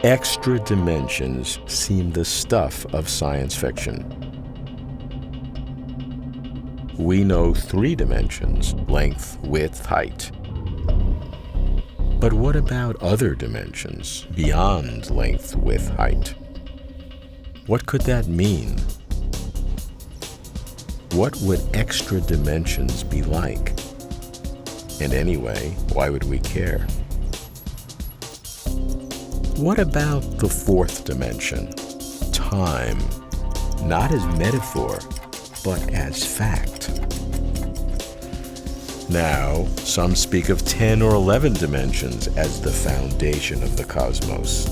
Extra dimensions seem the stuff of science fiction. We know 3 dimensions: length, width, height. But what about other dimensions beyond length, width, height? What could that mean? What would extra dimensions be like? And anyway, why would we care? What about the 4th dimension? Time, not as metaphor, but as fact. Now, some speak of 10 or 11 dimensions as the foundation of the cosmos.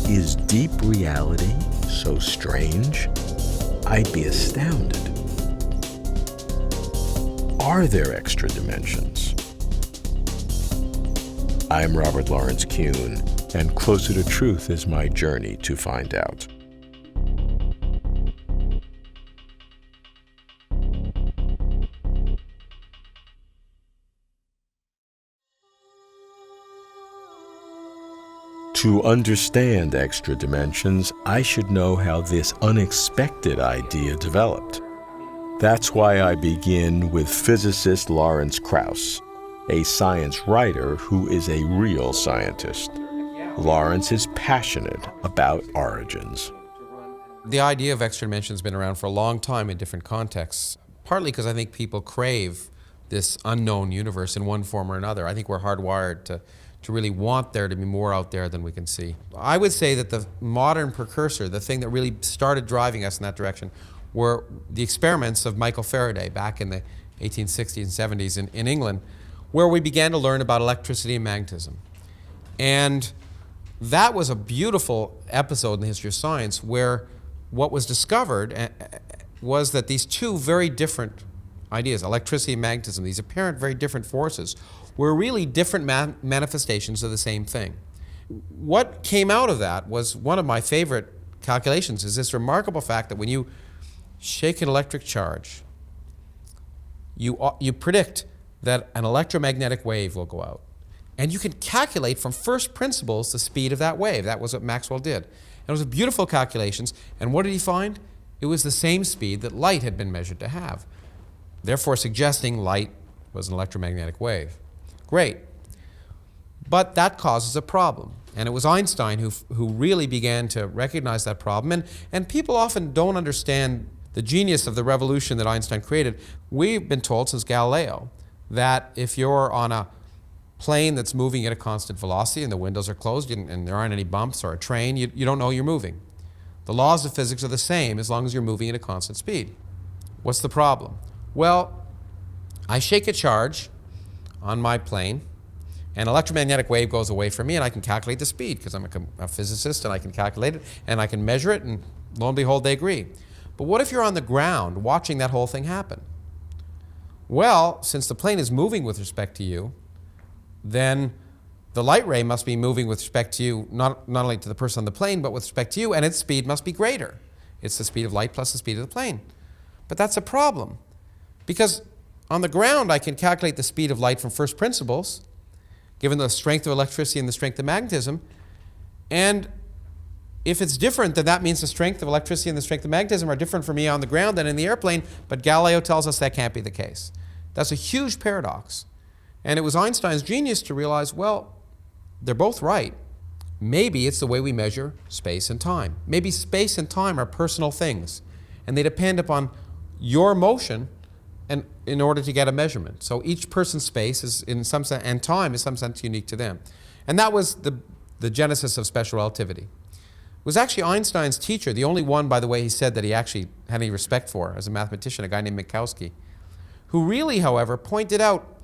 Is deep reality so strange? I'd be astounded. Are there extra dimensions? I'm Robert Lawrence Kuhn, and Closer to Truth is my journey to find out. To understand extra dimensions, I should know how this unexpected idea developed. That's why I begin with physicist Lawrence Krauss, a science writer who is a real scientist. Lawrence is passionate about origins. The idea of extra dimensions has been around for a long time in different contexts, partly because I think people crave this unknown universe in one form or another. I think we're hardwired to really want there to be more out there than we can see. I would say that the modern precursor, the thing that really started driving us in that direction, were the experiments of Michael Faraday back in the 1860s and 70s in England, where we began to learn about electricity and magnetism. And that was a beautiful episode in the history of science where what was discovered was that these 2 very different ideas, electricity and magnetism, these apparent very different forces, were really different manifestations of the same thing. What came out of that was one of my favorite calculations, is this remarkable fact that when you shake an electric charge, you predict that an electromagnetic wave will go out. And you can calculate from first principles the speed of that wave. That was what Maxwell did. And it was beautiful calculations. And what did he find? It was the same speed that light had been measured to have, therefore suggesting light was an electromagnetic wave. Great. But that causes a problem. And it was Einstein who really began to recognize that problem. And people often don't understand the genius of the revolution that Einstein created. We've been told since Galileo that if you're on a plane that's moving at a constant velocity and the windows are closed and there aren't any bumps, or a train, you don't know you're moving. The laws of physics are the same as long as you're moving at a constant speed. What's the problem? Well, I shake a charge on my plane, an electromagnetic wave goes away from me, and I can calculate the speed because I'm a physicist and I can calculate it and I can measure it, and lo and behold, they agree. But what if you're on the ground watching that whole thing happen? Well, since the plane is moving with respect to you, then the light ray must be moving with respect to you, not only to the person on the plane, but with respect to you, and its speed must be greater. It's the speed of light plus the speed of the plane. But that's a problem, because on the ground, I can calculate the speed of light from first principles, given the strength of electricity and the strength of magnetism. And if it's different, then that means the strength of electricity and the strength of magnetism are different for me on the ground than in the airplane. But Galileo tells us that can't be the case. That's a huge paradox. And it was Einstein's genius to realize, well, they're both right. Maybe it's the way we measure space and time. Maybe space and time are personal things, and they depend upon your motion and in order to get a measurement. So each person's space is in some sense, and time is in some sense unique to them. And that was the genesis of special relativity. It was actually Einstein's teacher, the only one, by the way, he said that he actually had any respect for as a mathematician, a guy named Minkowski, who really, however, pointed out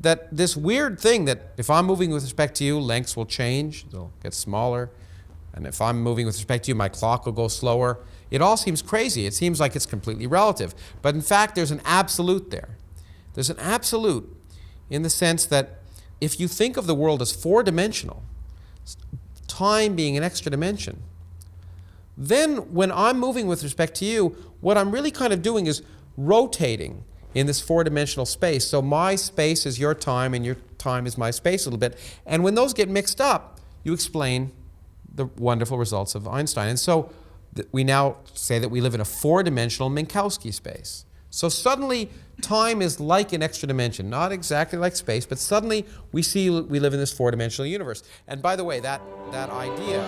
that this weird thing that if I'm moving with respect to you, lengths will change, they'll get smaller. And if I'm moving with respect to you, my clock will go slower. It all seems crazy. It seems like it's completely relative. But in fact, there's an absolute there. There's an absolute in the sense that if you think of the world as 4-dimensional, time being an extra dimension, then when I'm moving with respect to you, what I'm really kind of doing is rotating in this 4-dimensional space. So my space is your time and your time is my space a little bit. And when those get mixed up, you explain the wonderful results of Einstein. And so we now say that we live in a four-dimensional Minkowski space. So suddenly, time is like an extra dimension, not exactly like space, but suddenly we see we live in this four-dimensional universe. And by the way, that idea...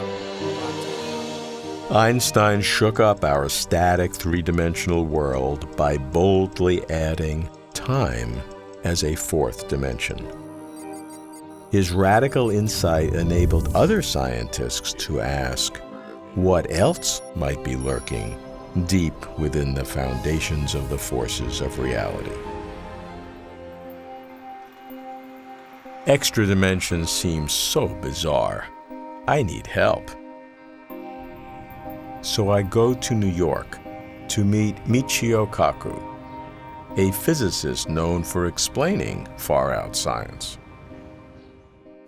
Einstein shook up our static three-dimensional world by boldly adding time as a fourth dimension. His radical insight enabled other scientists to ask, what else might be lurking deep within the foundations of the forces of reality? Extra dimensions seem so bizarre. I need help. So I go to New York to meet Michio Kaku, a physicist known for explaining far-out science.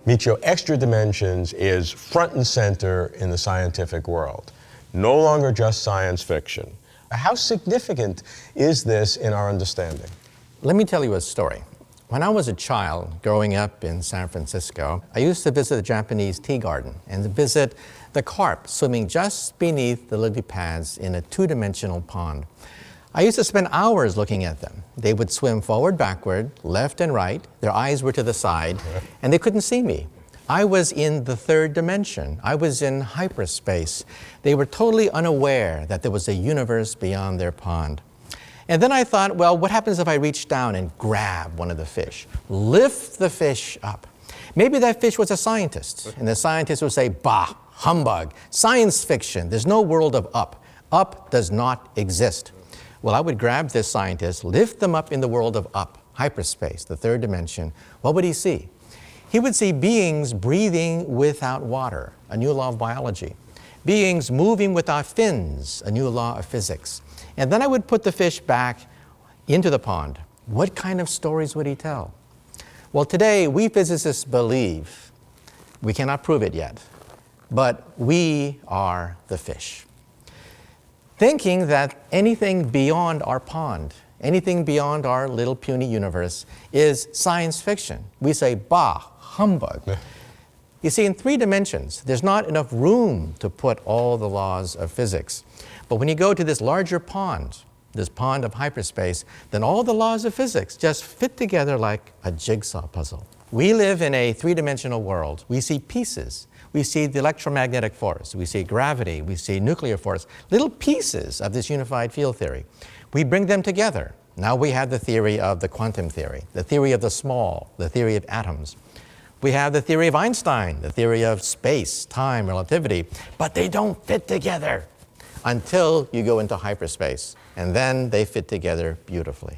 Michio, extra dimensions is front and center in the scientific world, no longer just science fiction. How significant is this in our understanding? Let me tell you a story. When I was a child growing up in San Francisco, I used to visit the Japanese tea garden and to visit the carp swimming just beneath the lily pads in a two-dimensional pond. I used to spend hours looking at them. They would swim forward, backward, left and right. Their eyes were to the side, and they couldn't see me. I was in the third dimension. I was in hyperspace. They were totally unaware that there was a universe beyond their pond. And then I thought, well, what happens if I reach down and grab one of the fish, lift the fish up? Maybe that fish was a scientist, and the scientist would say, bah, humbug, science fiction, there's no world of up. Up does not exist. Well, I would grab this scientist, lift them up in the world of up, hyperspace, the third dimension. What would he see? He would see beings breathing without water, a new law of biology. Beings moving without fins, a new law of physics. And then I would put the fish back into the pond. What kind of stories would he tell? Well, today, we physicists believe, we cannot prove it yet, but we are the fish. Thinking that anything beyond our pond, anything beyond our little puny universe is science fiction. We say, bah, humbug. You see, in three dimensions, there's not enough room to put all the laws of physics. But when you go to this larger pond, this pond of hyperspace, then all the laws of physics just fit together like a jigsaw puzzle. We live in a three-dimensional world. We see pieces. We see the electromagnetic force. We see gravity. We see nuclear force. Little pieces of this unified field theory. We bring them together. Now we have the theory of the quantum theory, the theory of the small, the theory of atoms. We have the theory of Einstein, the theory of space, time, relativity, but they don't fit together until you go into hyperspace, and then they fit together beautifully.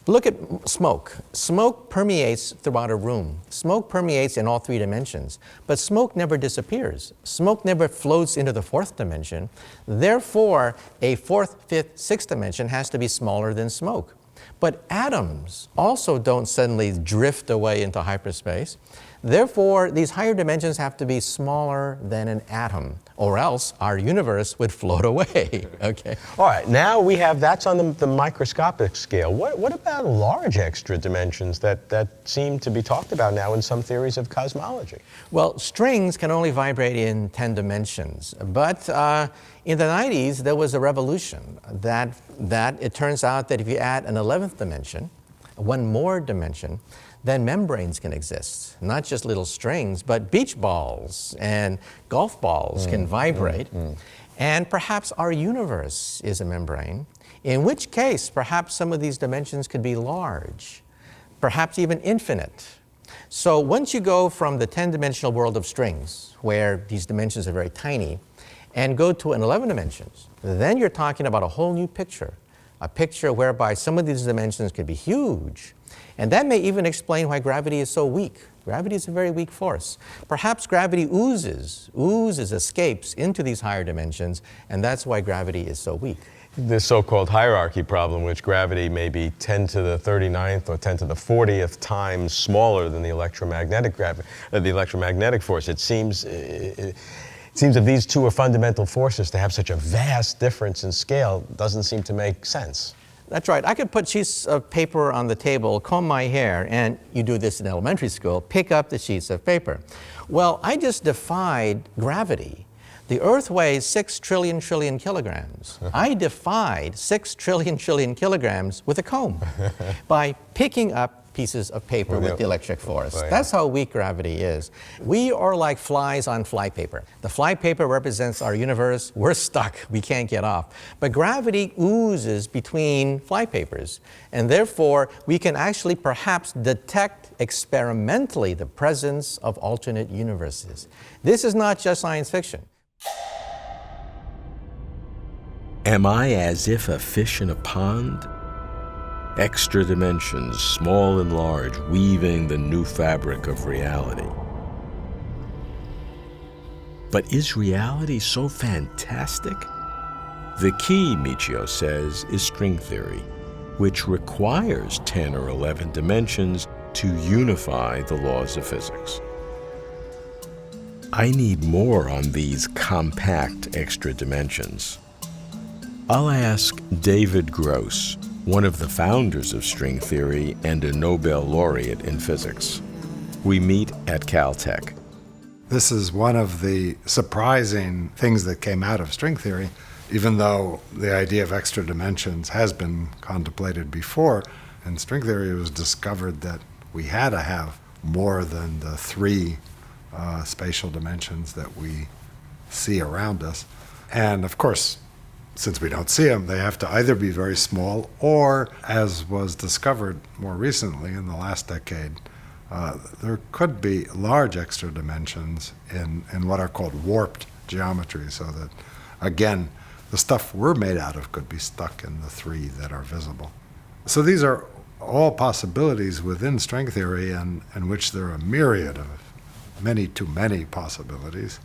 Look at smoke. Smoke permeates throughout a room. Smoke permeates in all three dimensions, but smoke never disappears. Smoke never floats into the fourth dimension. Therefore, a fourth, fifth, sixth dimension has to be smaller than smoke. But atoms also don't suddenly drift away into hyperspace. Therefore, these higher dimensions have to be smaller than an atom, or else our universe would float away, okay? All right, now we have, that's on the microscopic scale. What about large extra dimensions that seem to be talked about now in some theories of cosmology? Well, strings can only vibrate in 10 dimensions, but in the 90s, there was a revolution that it turns out that if you add an 11th dimension, one more dimension, then membranes can exist. Not just little strings, but beach balls and golf balls can vibrate. And perhaps our universe is a membrane, in which case perhaps some of these dimensions could be large, perhaps even infinite. So once you go from the 10-dimensional world of strings, where these dimensions are very tiny, and go to an 11 dimensions, then you're talking about a whole new picture, a picture whereby some of these dimensions could be huge. And that may even explain why gravity is so weak. Gravity is a very weak force. Perhaps gravity oozes, escapes into these higher dimensions, and that's why gravity is so weak. This so-called hierarchy problem, which gravity may be 10 to the 39th or 10 to the 40th times smaller than the electromagnetic force. It seems if these two are fundamental forces, to have such a vast difference in scale doesn't seem to make sense. That's right. I could put sheets of paper on the table, comb my hair, and you do this in elementary school, pick up the sheets of paper. Well, I just defied gravity. The Earth weighs 6 trillion kilograms. I defied 6 trillion kilograms with a comb by picking up pieces of paper with the electric force. Oh, yeah. That's how weak gravity is. We are like flies on flypaper. The flypaper represents our universe. We're stuck. We can't get off. But gravity oozes between flypapers, and therefore we can actually perhaps detect experimentally the presence of alternate universes. This is not just science fiction. Am I as if a fish in a pond? Extra dimensions, small and large, weaving the new fabric of reality. But is reality so fantastic? The key, Michio says, is string theory, which requires 10 or 11 dimensions to unify the laws of physics. I need more on these compact extra dimensions. I'll ask David Gross, one of the founders of string theory and a Nobel laureate in physics. We meet at Caltech. This is one of the surprising things that came out of string theory, even though the idea of extra dimensions has been contemplated before. In string theory, it was discovered that we had to have more than the 3 spatial dimensions that we see around us. And of course, since we don't see them, they have to either be very small or, as was discovered more recently in the last decade, there could be large extra dimensions in what are called warped geometry, so that, again, the stuff we're made out of could be stuck in the 3 that are visible. So these are all possibilities within string theory, and in which there are a myriad of many too many possibilities.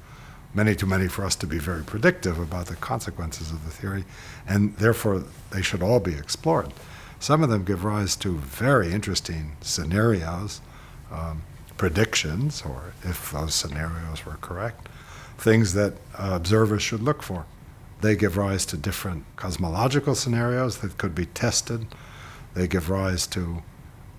Many too many for us to be very predictive about the consequences of the theory, and therefore they should all be explored. Some of them give rise to very interesting scenarios, predictions, or if those scenarios were correct, things that observers should look for. They give rise to different cosmological scenarios that could be tested. They give rise to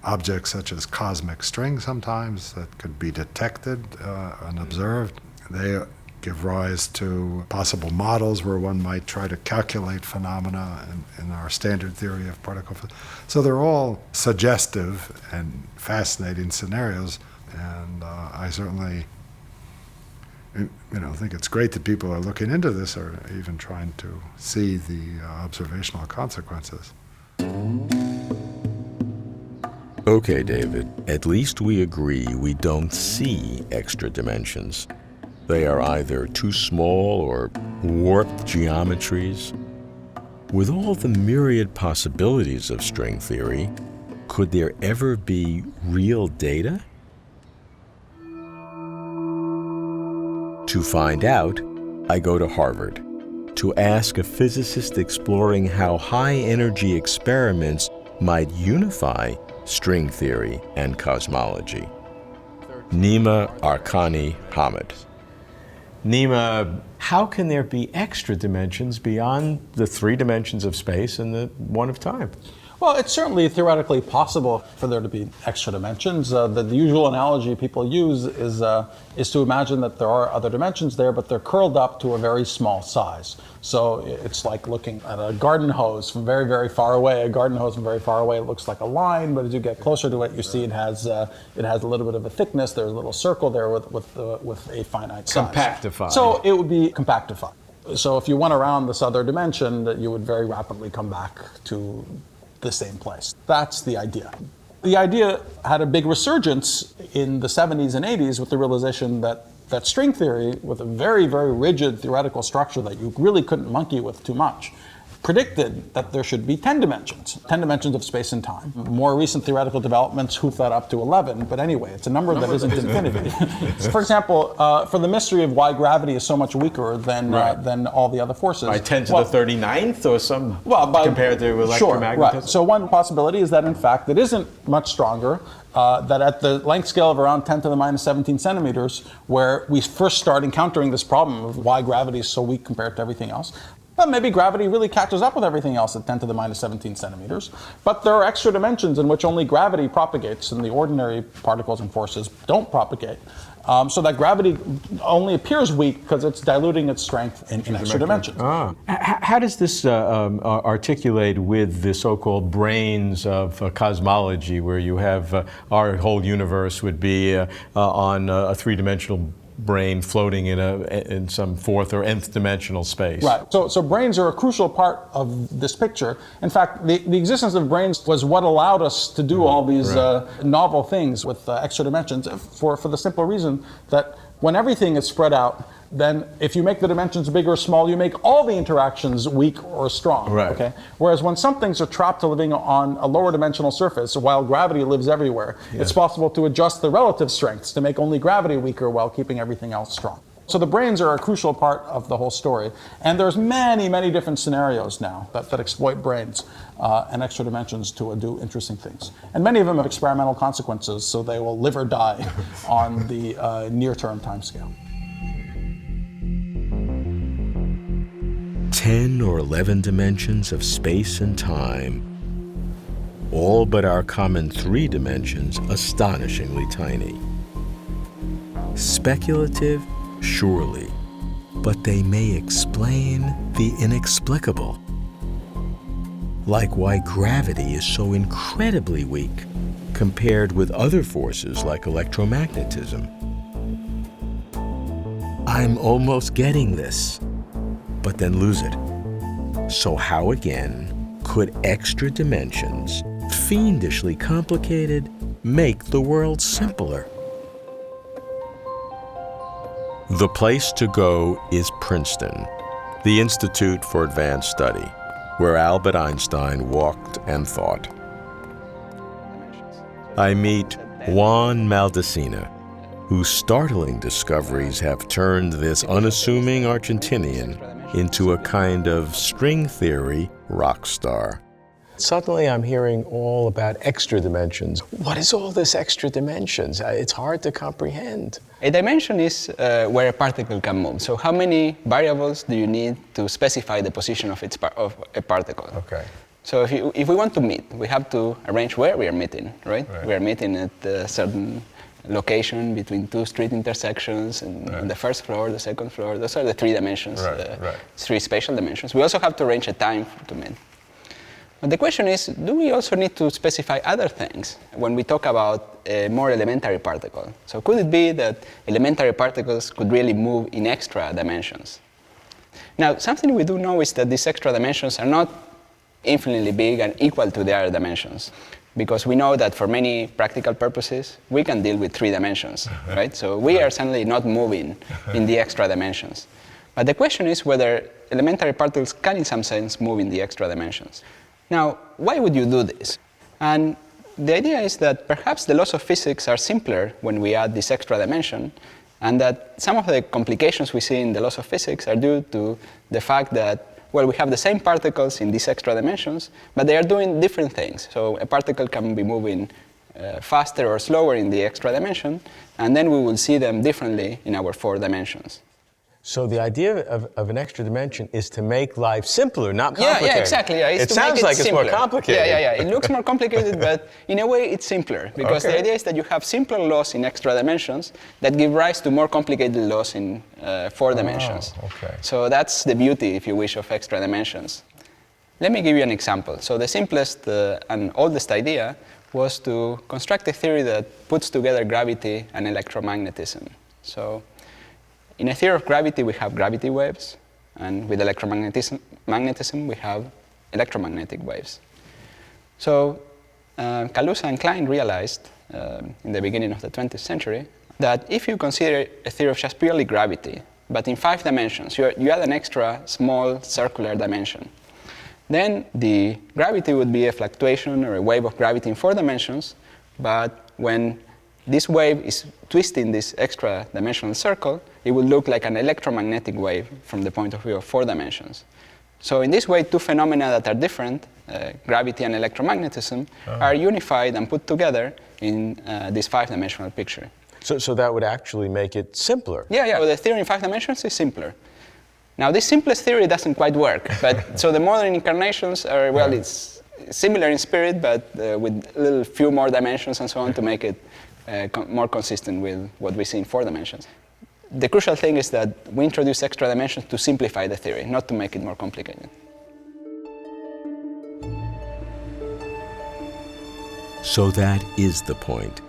objects such as cosmic string sometimes that could be detected and observed. They give rise to possible models where one might try to calculate phenomena in our standard theory of particle physics. So they're all suggestive and fascinating scenarios, and I certainly think it's great that people are looking into this or even trying to see the observational consequences. Okay, David, at least we agree we don't see extra dimensions. They are either too small or warped geometries. With all the myriad possibilities of string theory, could there ever be real data? To find out, I go to Harvard to ask a physicist exploring how high-energy experiments might unify string theory and cosmology. Nima Arkani-Hamed. Nima, how can there be extra dimensions beyond the 3 dimensions of space and the 1 of time? Well, it's certainly theoretically possible for there to be extra dimensions. The usual analogy people use is to imagine that there are other dimensions there, but they're curled up to a very small size. So it's like looking at a garden hose from very, very far away. A garden hose from very far away looks like a line, but as you get closer to it, you see it has a little bit of a thickness. There's a little circle there with a finite size. Compactified. So it would be compactified. So if you went around this other dimension, that you would very rapidly come back to the same place. That's the idea. The idea had a big resurgence in the 70s and 80s with the realization that string theory, with a very, very rigid theoretical structure that you really couldn't monkey with too much, predicted that there should be 10 dimensions of space and time. More recent theoretical developments hoof that up to 11, but anyway, it's a number that isn't infinity. So for example, for the mystery of why gravity is so much weaker than all the other forces. By 10 to the 39th or some, compared to electromagnetism? Sure, right. So one possibility is that in fact it isn't much stronger, that at the length scale of around 10 to the minus 17 centimeters, where we first start encountering this problem of why gravity is so weak compared to everything else, Well, maybe gravity really catches up with everything else at 10 to the minus 17 centimeters. But there are extra dimensions in which only gravity propagates, and the ordinary particles and forces don't propagate. So that gravity only appears weak because it's diluting its strength in extra dimensions. How does this articulate with the so-called brains of cosmology, where you have our whole universe would be on a three-dimensional brain floating in some fourth or nth dimensional space? Right. So brains are a crucial part of this picture. In fact, the existence of brains was what allowed us to do all these novel things with extra dimensions for the simple reason that when everything is spread out, then if you make the dimensions big or small, you make all the interactions weak or strong. Right. Okay? Whereas when some things are trapped to living on a lower dimensional surface, while gravity lives everywhere, it's possible to adjust the relative strengths to make only gravity weaker while keeping everything else strong. So the brains are a crucial part of the whole story. And there's many, many different scenarios now that exploit brains and extra dimensions to do interesting things. And many of them have experimental consequences, so they will live or die on the near-term timescale. 10 or 11 dimensions of space and time, all but our common 3 dimensions astonishingly tiny. Speculative, surely, but they may explain the inexplicable. Like why gravity is so incredibly weak compared with other forces like electromagnetism. I'm almost getting this, but then lose it. So how again could extra dimensions, fiendishly complicated, make the world simpler? The place to go is Princeton, the Institute for Advanced Study, where Albert Einstein walked and thought. I meet Juan Maldacena, whose startling discoveries have turned this unassuming Argentinian into a kind of string theory rock star. Suddenly I'm hearing all about extra dimensions. What is all this extra dimensions? It's hard to comprehend. A dimension is where a particle can move. So how many variables do you need to specify the position of a particle? Okay. So if we want to meet, we have to arrange where we are meeting, right? We are meeting at a certain location between 2 street intersections, and on the first floor, the second floor. Those are the 3 dimensions, 3 spatial dimensions. We also have to arrange a time to meet. But the question is, do we also need to specify other things when we talk about a more elementary particle? So could it be that elementary particles could really move in extra dimensions? Now, something we do know is that these extra dimensions are not infinitely big and equal to the other dimensions, because we know that for many practical purposes, we can deal with 3 dimensions, right? So we are certainly not moving in the extra dimensions. But the question is whether elementary particles can, in some sense, move in the extra dimensions. Now, why would you do this? And the idea is that perhaps the laws of physics are simpler when we add this extra dimension, and that some of the complications we see in the laws of physics are due to the fact that, well, we have the same particles in these extra dimensions, but they are doing different things. So a particle can be moving faster or slower in the extra dimension, and then we will see them differently in our 4 dimensions. So the idea of an extra dimension is to make life simpler, not complicated. Yeah, exactly. Yeah. It sounds like it's more complicated. Yeah. It looks more complicated, but in a way it's simpler, because the idea is that you have simpler laws in extra dimensions that give rise to more complicated laws in 4 dimensions. Okay. So that's the beauty, if you wish, of extra dimensions. Let me give you an example. So the simplest and oldest idea was to construct a theory that puts together gravity and electromagnetism. So in a theory of gravity, we have gravity waves, and with electromagnetism, we have electromagnetic waves. So Kaluza and Klein realized in the beginning of the 20th century that if you consider a theory of just purely gravity, but in 5 dimensions, you add an extra small circular dimension, then the gravity would be a fluctuation or a wave of gravity in 4 dimensions, but when this wave is twisting this extra dimensional circle, it will look like an electromagnetic wave from the point of view of 4 dimensions. So in this way, 2 phenomena that are different, gravity and electromagnetism, are unified and put together in this 5-dimensional picture. So that would actually make it simpler. Yeah. So the theory in 5 dimensions is simpler. Now, this simplest theory doesn't quite work, but so the modern incarnations are, well, it's similar in spirit, but with a little few more dimensions and so on to make it more consistent with what we see in 4 dimensions. The crucial thing is that we introduce extra dimensions to simplify the theory, not to make it more complicated. So that is the point.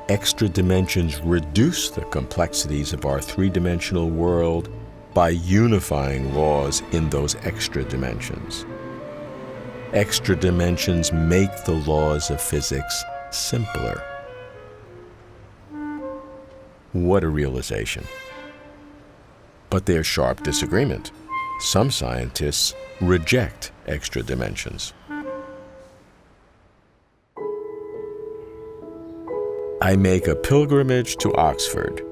Extra dimensions reduce the complexities of our 3-dimensional world by unifying laws in those extra dimensions. Extra dimensions make the laws of physics simpler. What a realization. But there's sharp disagreement. Some scientists reject extra dimensions. I make a pilgrimage to Oxford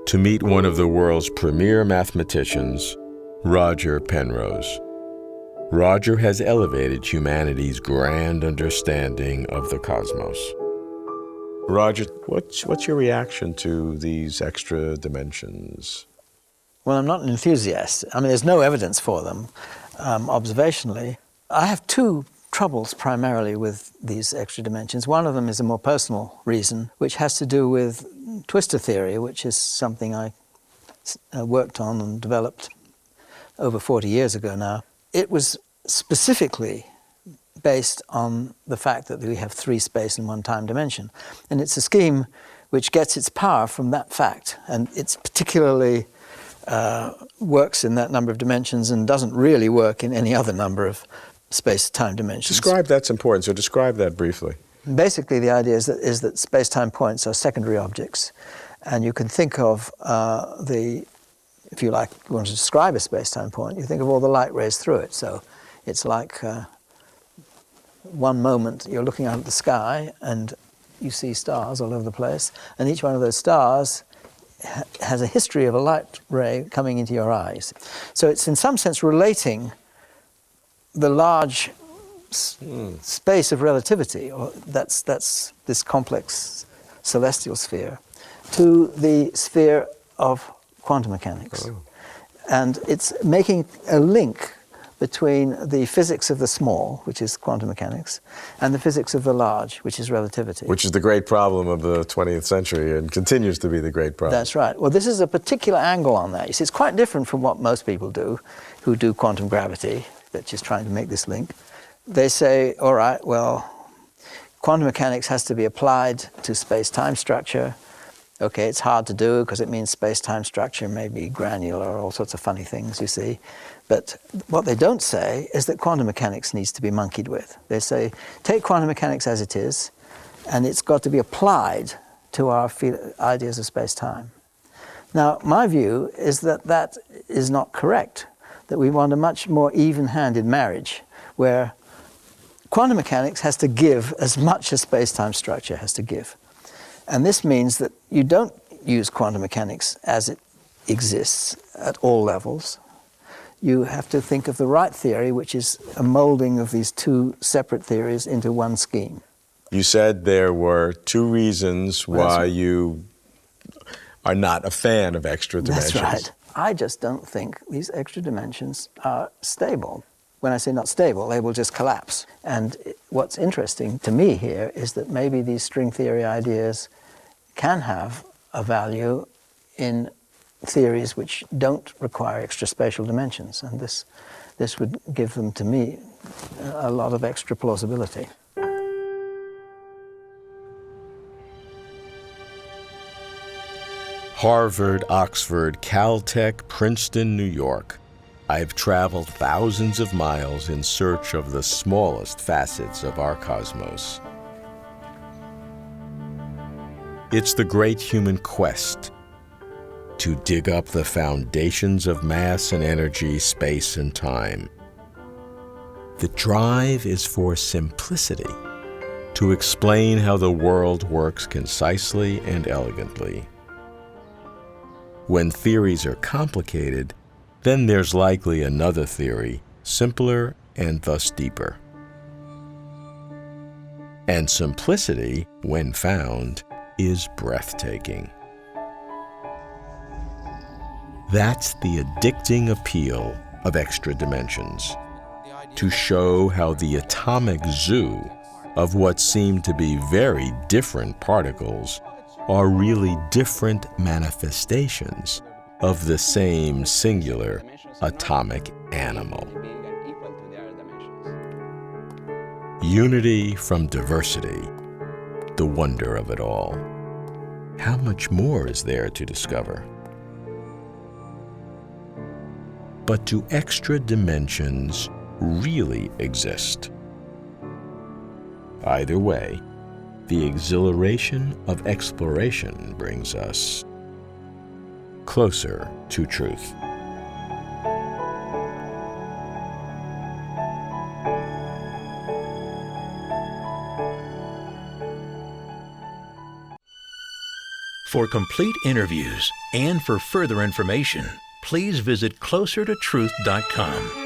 to meet one of the world's premier mathematicians, Roger Penrose. Roger has elevated humanity's grand understanding of the cosmos. Roger, what's your reaction to these extra dimensions? Well, I'm not an enthusiast. I mean, there's no evidence for them observationally. I have 2 troubles primarily with these extra dimensions. One of them is a more personal reason, which has to do with twistor theory, which is something I worked on and developed over 40 years ago now. It was specifically based on the fact that we have 3 space and 1 time dimension. And it's a scheme which gets its power from that fact. And it's particularly works in that number of dimensions and doesn't really work in any other number of space-time dimensions. Describe, that's important, so describe that briefly. Basically, the idea is that space-time points are secondary objects. And you can think of if you want to describe a space-time point, you think of all the light rays through it. So it's like one moment you're looking out at the sky and you see stars all over the place, and each one of those stars has a history of a light ray coming into your eyes. So it's in some sense relating the large space of relativity, or that's this complex celestial sphere, to the sphere of quantum mechanics. Oh. And it's making a link between the physics of the small, which is quantum mechanics, and the physics of the large, which is relativity. Which is the great problem of the 20th century and continues to be the great problem. That's right. Well, this is a particular angle on that. You see, it's quite different from what most people do who do quantum gravity, that's just trying to make this link. They say, all right, well, quantum mechanics has to be applied to space-time structure. Okay, it's hard to do because it means space-time structure may be granular, all sorts of funny things, you see. But what they don't say is that quantum mechanics needs to be monkeyed with. They say, take quantum mechanics as it is, and it's got to be applied to our ideas of space-time. Now, my view is that that is not correct, that we want a much more even-handed marriage, where quantum mechanics has to give as much as space-time structure has to give. And this means that you don't use quantum mechanics as it exists at all levels. You have to think of the right theory, which is a molding of these 2 separate theories into one scheme. You said there were 2 reasons why you are not a fan of extra dimensions. That's right. I just don't think these extra dimensions are stable. When I say not stable, they will just collapse. And what's interesting to me here is that maybe these string theory ideas can have a value in theories which don't require extra spatial dimensions. And this would give them, to me, a lot of extra plausibility. Harvard, Oxford, Caltech, Princeton, New York. I've traveled thousands of miles in search of the smallest facets of our cosmos. It's the great human quest to dig up the foundations of mass and energy, space and time. The drive is for simplicity, to explain how the world works concisely and elegantly. When theories are complicated, then there's likely another theory, simpler and thus deeper. And simplicity, when found, is breathtaking. That's the addicting appeal of extra dimensions, to show how the atomic zoo of what seem to be very different particles are really different manifestations of the same singular atomic animal. Unity from diversity, the wonder of it all. How much more is there to discover? But do extra dimensions really exist? Either way, the exhilaration of exploration brings us closer to truth. For complete interviews and for further information, please visit closertotruth.com.